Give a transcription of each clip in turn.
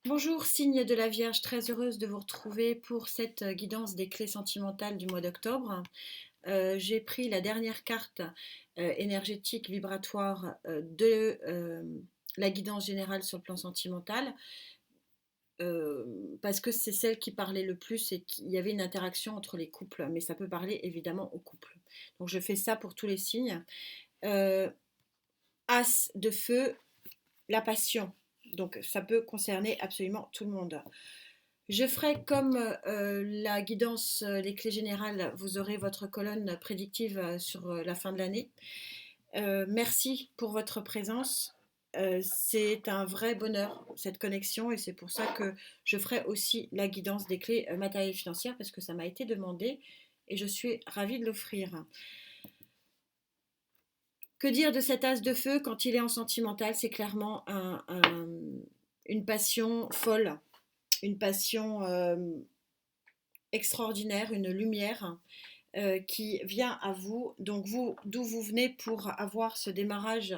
Bonjour, signe de la Vierge, très heureuse de vous retrouver pour cette guidance des clés sentimentales du mois d'octobre. J'ai pris la dernière carte énergétique vibratoire de la guidance générale sur le plan sentimental parce que c'est celle qui parlait le plus et qu'il y avait une interaction entre les couples, mais ça peut parler évidemment aux couples. Donc je fais ça pour tous les signes. Euh, As de feu, la passion. Donc ça peut concerner absolument tout le monde. Je ferai comme la guidance, les clés générales, vous aurez votre colonne prédictive sur la fin de l'année. Merci pour votre présence. C'est un vrai bonheur, cette connexion, et c'est pour ça que je ferai aussi la guidance des clés matérielles et financières, parce que ça m'a été demandé et je suis ravie de l'offrir. Que dire de cet as de feu quand il est en sentimental? C'est clairement une passion folle, une passion extraordinaire, une lumière qui vient à vous. Donc vous, d'où vous venez pour avoir ce démarrage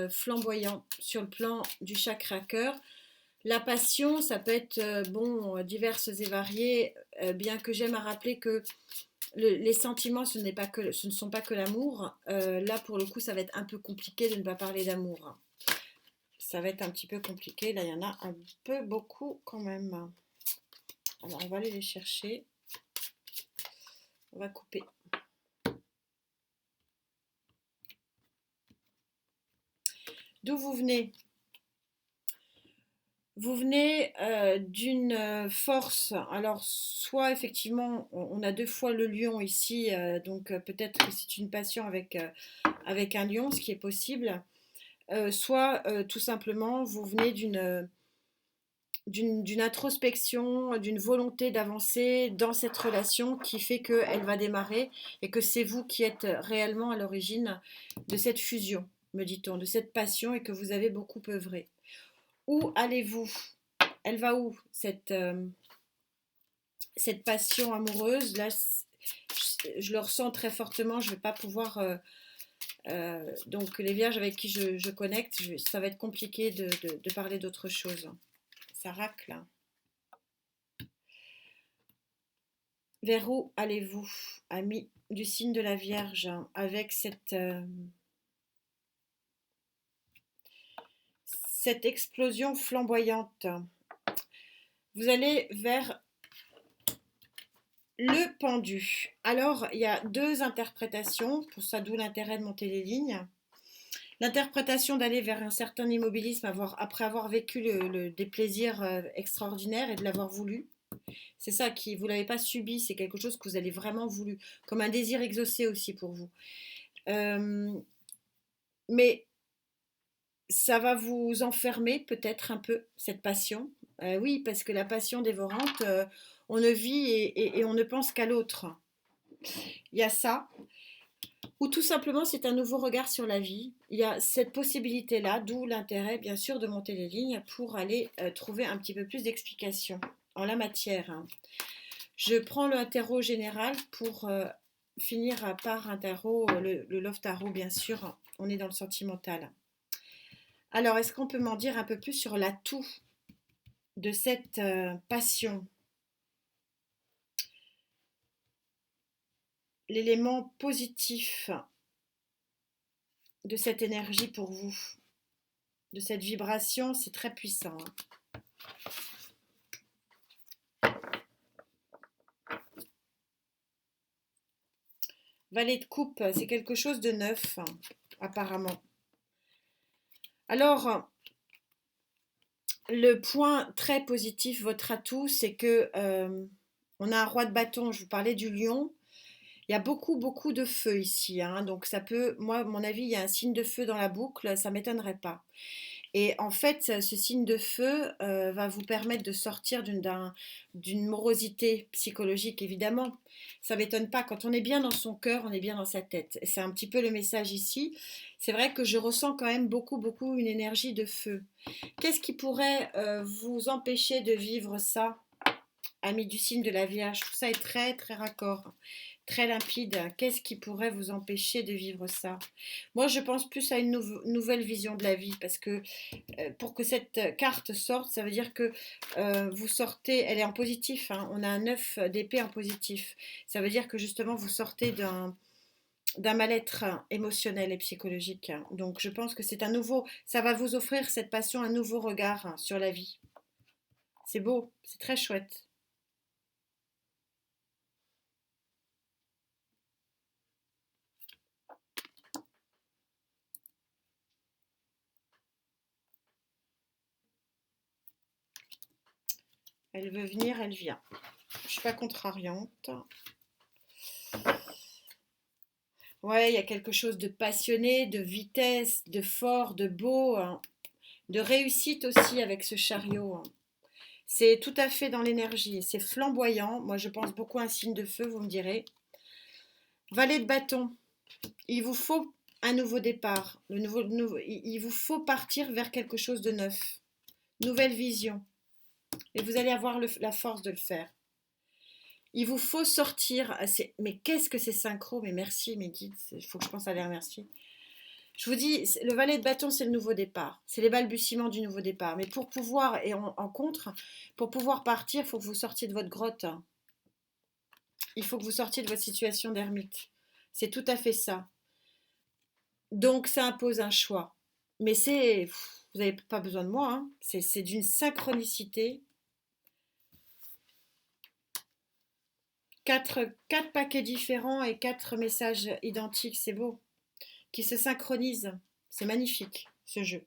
flamboyant sur le plan du chakra cœur. La passion, ça peut être diverses et variées, bien que j'aime à rappeler que les sentiments, ce ne sont pas que l'amour. Là, pour le coup, ça va être un peu compliqué de ne pas parler d'amour. Ça va être un petit peu compliqué. Là, il y en a un peu beaucoup quand même. Alors, on va aller les chercher. On va couper. D'où vous venez? Vous venez d'une force, alors soit effectivement on a deux fois le lion ici, donc peut-être que c'est une passion avec un lion, ce qui est possible, soit tout simplement vous venez d'une introspection, d'une volonté d'avancer dans cette relation qui fait qu'elle va démarrer et que c'est vous qui êtes réellement à l'origine de cette fusion, me dit-on, de cette passion et que vous avez beaucoup œuvré. Où allez-vous? Elle va où cette passion amoureuse? Là, je le ressens très fortement. Je ne vais pas pouvoir. Donc, les vierges avec qui je connecte, ça va être compliqué de parler d'autre chose. Ça racle. Vers où allez-vous, amis du signe de la Vierge, avec cette explosion flamboyante? Vous allez vers le pendu. Alors, il y a deux interprétations, pour ça d'où l'intérêt de monter les lignes. L'interprétation d'aller vers un certain immobilisme après avoir vécu des plaisirs extraordinaires et de l'avoir voulu. C'est ça qui, vous ne l'avez pas subi, c'est quelque chose que vous avez vraiment voulu, comme un désir exaucé aussi pour vous. Mais ça va vous enfermer peut-être un peu, cette passion. Oui, parce que la passion dévorante, on ne vit et on ne pense qu'à l'autre. Il y a ça. Ou tout simplement, c'est un nouveau regard sur la vie. Il y a cette possibilité-là, d'où l'intérêt, bien sûr, de monter les lignes pour aller trouver un petit peu plus d'explications en la matière. Je prends le tarot général pour finir par un tarot, le Love Tarot, bien sûr. On est dans le sentimental. Alors, est-ce qu'on peut m'en dire un peu plus sur l'atout de cette passion? L'élément positif de cette énergie pour vous, de cette vibration, c'est très puissant. Valet de coupe, c'est quelque chose de neuf, apparemment. Alors, le point très positif, votre atout, c'est que on a un roi de bâton. Je vous parlais du lion. Il y a beaucoup, beaucoup de feu ici, hein, donc ça peut, moi, à mon avis, il y a un signe de feu dans la boucle, ça m'étonnerait pas. Et en fait, ce signe de feu va vous permettre de sortir d'une morosité psychologique, évidemment. Ça ne m'étonne pas. Quand on est bien dans son cœur, on est bien dans sa tête. Et c'est un petit peu le message ici. C'est vrai que je ressens quand même beaucoup, beaucoup une énergie de feu. Qu'est-ce qui pourrait vous empêcher de vivre ça, amis du signe de la Vierge? Tout ça est très, très raccord. très limpide. Qu'est-ce qui pourrait vous empêcher de vivre ça? Moi, je pense plus à une nouvelle vision de la vie, parce que pour que cette carte sorte, ça veut dire que vous sortez, elle est en positif, hein, on a un 9 d'épée en positif. Ça veut dire que justement, vous sortez d'un mal-être émotionnel et psychologique. Donc, je pense que c'est un nouveau, ça va vous offrir cette passion, un nouveau regard sur la vie. C'est beau, c'est très chouette. Elle veut venir, elle vient. Je suis pas contrariante. Ouais, il y a quelque chose de passionné, de vitesse, de fort, de beau, hein, de réussite aussi avec ce chariot, hein. C'est tout à fait dans l'énergie, c'est flamboyant. Moi, je pense beaucoup à un signe de feu, vous me direz. Valet de bâton, il vous faut un nouveau départ. Il vous faut partir vers quelque chose de neuf. Nouvelle vision. Et vous allez avoir la force de le faire. Il vous faut sortir. Mais qu'est-ce que c'est synchro? Mais merci, mes guides. Il faut que je pense à les remercier. Je vous dis, le valet de bâton, c'est le nouveau départ. C'est les balbutiements du nouveau départ. Mais pour pouvoir, et en contre, pour pouvoir partir, il faut que vous sortiez de votre grotte. Il faut que vous sortiez de votre situation d'ermite. C'est tout à fait ça. Donc, ça impose un choix. Mais vous n'avez pas besoin de moi, hein. C'est d'une synchronicité. Quatre paquets différents et quatre messages identiques, c'est beau. Qui se synchronisent. C'est magnifique, ce jeu.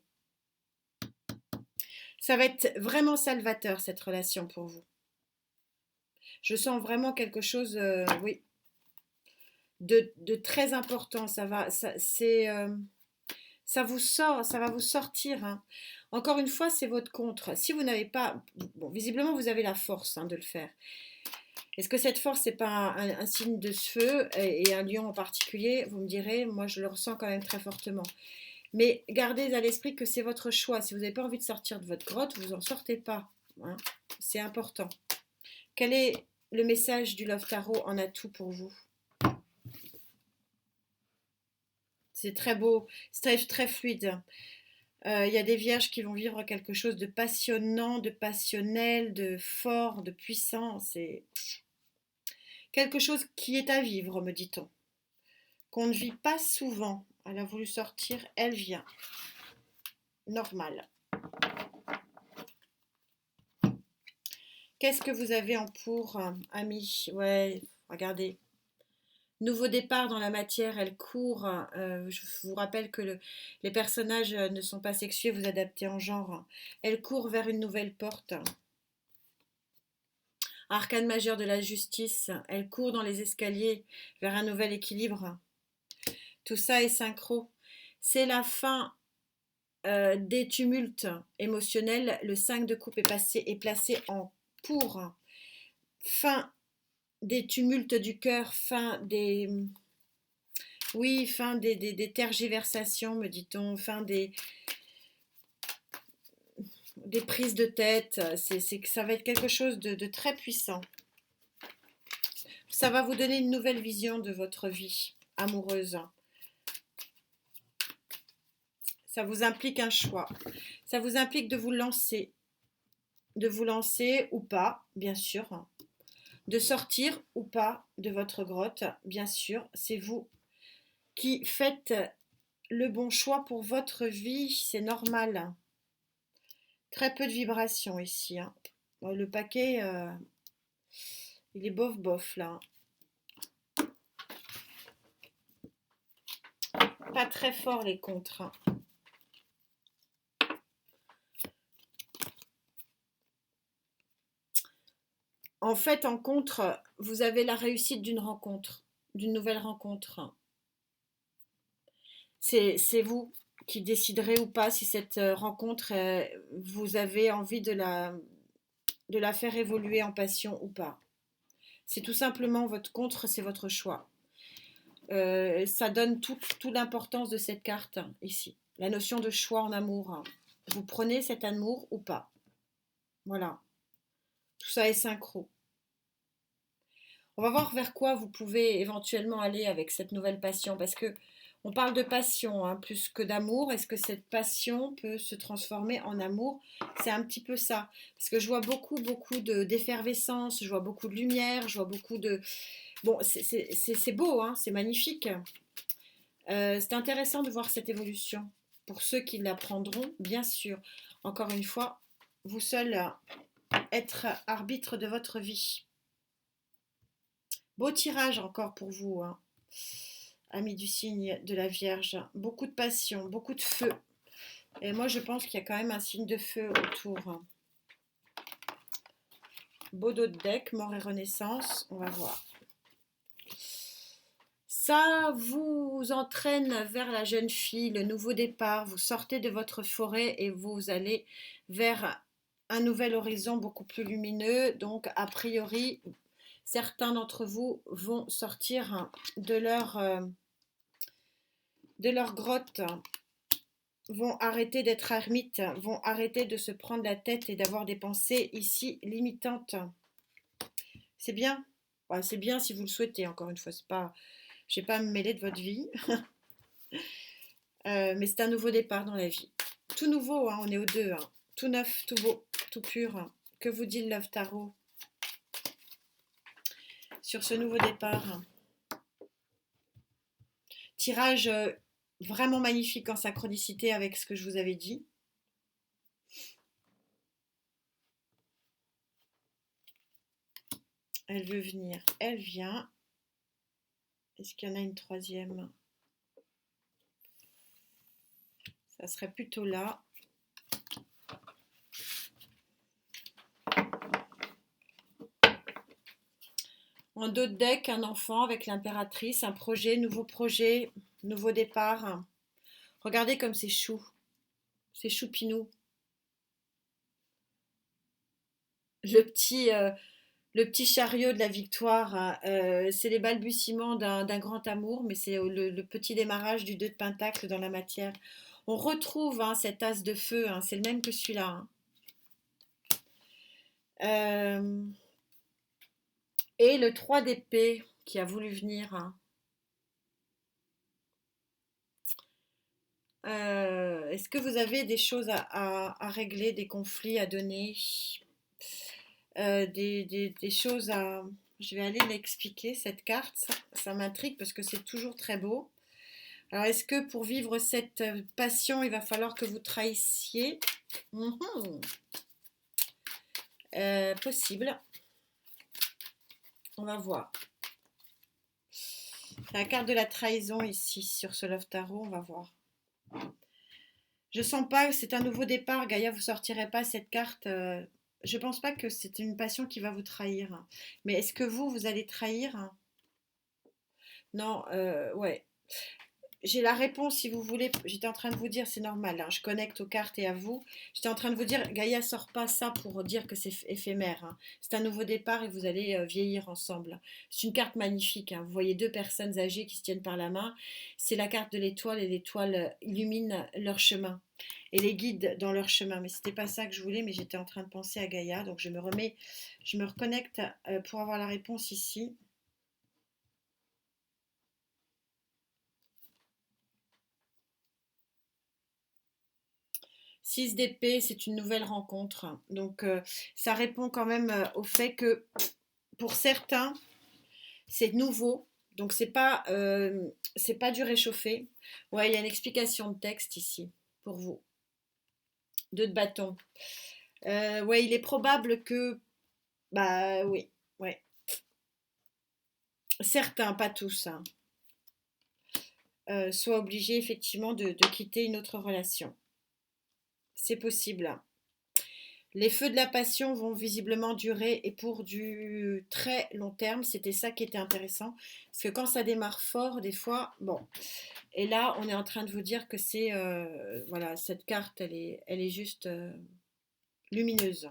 Ça va être vraiment salvateur, cette relation pour vous. Je sens vraiment quelque chose, oui, de très important. Ça vous sort, ça va vous sortir, hein. Encore une fois, c'est votre contre. Si vous n'avez pas, bon, visiblement, vous avez la force, hein, de le faire. Est-ce que cette force, c'est pas un signe de ce feu et un lion en particulier? Vous me direz, moi, je le ressens quand même très fortement. Mais gardez à l'esprit que c'est votre choix. Si vous n'avez pas envie de sortir de votre grotte, vous n'en sortez pas, hein. C'est important. Quel est le message du Love Tarot en atout pour vous? C'est très beau, c'est très, très fluide. Il y a des vierges qui vont vivre quelque chose de passionnant, de passionnel, de fort, de puissant. C'est quelque chose qui est à vivre, me dit-on. Qu'on ne vit pas souvent. Elle a voulu sortir, elle vient. Normal. Qu'est-ce que vous avez en pour, amis? Ouais, regardez. Nouveau départ dans la matière, elle court. Je vous rappelle que les personnages ne sont pas sexués, vous adaptez en genre. Elle court vers une nouvelle porte. Arcane majeur de la justice, elle court dans les escaliers vers un nouvel équilibre. Tout ça est synchro. C'est la fin des tumultes émotionnels. Le 5 de coupe est placé en pour. Fin des tumultes du cœur, fin des... Oui, fin des tergiversations, me dit-on, fin des prises de tête. Ça va être quelque chose de très puissant. Ça va vous donner une nouvelle vision de votre vie amoureuse. Ça vous implique un choix. Ça vous implique de vous lancer. De vous lancer ou pas, bien sûr. De sortir ou pas de votre grotte, bien sûr. C'est vous qui faites le bon choix pour votre vie. C'est normal. Très peu de vibrations ici, hein. Le paquet, il est bof bof là. Pas très fort les contres, hein. En fait, en contre, vous avez la réussite d'une rencontre, d'une nouvelle rencontre. C'est vous qui déciderez ou pas si cette rencontre, vous avez envie de la faire évoluer en passion ou pas. C'est tout simplement votre contre, c'est votre choix. Ça donne toute l'importance de cette carte ici. La notion de choix en amour. Vous prenez cet amour ou pas. Voilà. Tout ça est synchro. On va voir vers quoi vous pouvez éventuellement aller avec cette nouvelle passion, parce que on parle de passion hein, plus que d'amour. Est-ce que cette passion peut se transformer en amour? C'est un petit peu ça, parce que je vois beaucoup d'effervescence, je vois beaucoup de lumière, je vois beaucoup de... Bon, c'est beau, hein, c'est magnifique. C'est intéressant de voir cette évolution. Pour ceux qui l'apprendront, bien sûr. Encore une fois, vous seul être arbitre de votre vie. Beau tirage encore pour vous, hein, amis du signe de la Vierge. Beaucoup de passion, beaucoup de feu. Et moi, je pense qu'il y a quand même un signe de feu autour. Beau dos de deck, mort et renaissance. On va voir. Ça vous entraîne vers la jeune fille, le nouveau départ. Vous sortez de votre forêt et vous allez vers un nouvel horizon beaucoup plus lumineux. Donc, a priori, certains d'entre vous vont sortir de leur grotte, vont arrêter d'être ermites, vont arrêter de se prendre la tête et d'avoir des pensées ici limitantes. C'est bien. Ouais, c'est bien si vous le souhaitez, encore une fois. C'est pas, je ne vais pas me mêler de votre vie. Mais c'est un nouveau départ dans la vie. Tout nouveau, hein, on est aux deux. Hein. Tout neuf, tout beau, tout pur. Hein. Que vous dit le Love Tarot sur ce nouveau départ? Tirage vraiment magnifique en synchronicité avec ce que je vous avais dit. Elle veut venir, elle vient. Est-ce qu'il y en a une troisième? Ça serait plutôt là. En dos de deck, un enfant avec l'impératrice, un projet, nouveau départ. Regardez comme c'est chou, c'est choupinou. Le petit chariot de la victoire, hein, c'est les balbutiements d'un grand amour, mais c'est le petit démarrage du 2 de pentacle dans la matière. On retrouve hein, cet as de feu, hein, c'est le même que celui-là. Hein. Et le 3 d'épée qui a voulu venir. Hein. Est-ce que vous avez des choses à régler, des conflits à donner, des choses à... Je vais aller l'expliquer, cette carte, ça m'intrigue parce que c'est toujours très beau. Alors, est-ce que pour vivre cette passion, il va falloir que vous trahissiez? Possible. On va voir. La carte de la trahison ici sur ce Love Tarot, on va voir. Je sens pas que c'est un nouveau départ, Gaïa, vous sortirez pas cette carte. Je pense pas que c'est une passion qui va vous trahir. Mais est-ce que vous allez trahir? Non, ouais. J'ai la réponse si vous voulez. J'étais en train de vous dire, c'est normal, hein, je connecte aux cartes et à vous. J'étais en train de vous dire, Gaïa sort pas ça pour dire que c'est éphémère. Hein. C'est un nouveau départ et vous allez vieillir ensemble. C'est une carte magnifique. Hein. Vous voyez deux personnes âgées qui se tiennent par la main. C'est la carte de l'étoile et l'étoile illumine leur chemin et les guide dans leur chemin. Mais c'était pas ça que je voulais, mais j'étais en train de penser à Gaïa. Donc je me reconnecte pour avoir la réponse ici. 6 d'épée, c'est une nouvelle rencontre. Donc, ça répond quand même au fait que pour certains, c'est nouveau. Donc, c'est pas du réchauffé. Ouais, il y a une explication de texte ici pour vous. 2 de bâton. Ouais, il est probable que. Bah oui, ouais. Certains, pas tous, hein, soient obligés effectivement de quitter une autre relation. C'est possible. Les feux de la passion vont visiblement durer et pour du très long terme, c'était ça qui était intéressant. Parce que quand ça démarre fort, des fois, bon. Et là, on est en train de vous dire que c'est, voilà, cette carte, elle est juste lumineuse.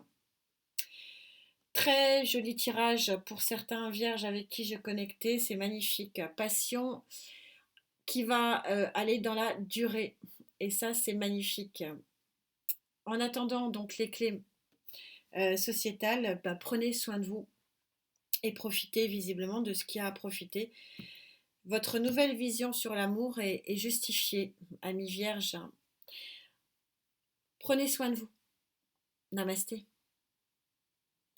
Très joli tirage pour certains vierges avec qui je connectais, c'est magnifique. Passion qui va aller dans la durée. Et ça, c'est magnifique. En attendant, donc, les clés sociétales, bah, prenez soin de vous. et profitez visiblement de ce qu'il y a à profiter. Votre nouvelle vision sur l'amour est justifiée, amis vierges. Prenez soin de vous. Namasté.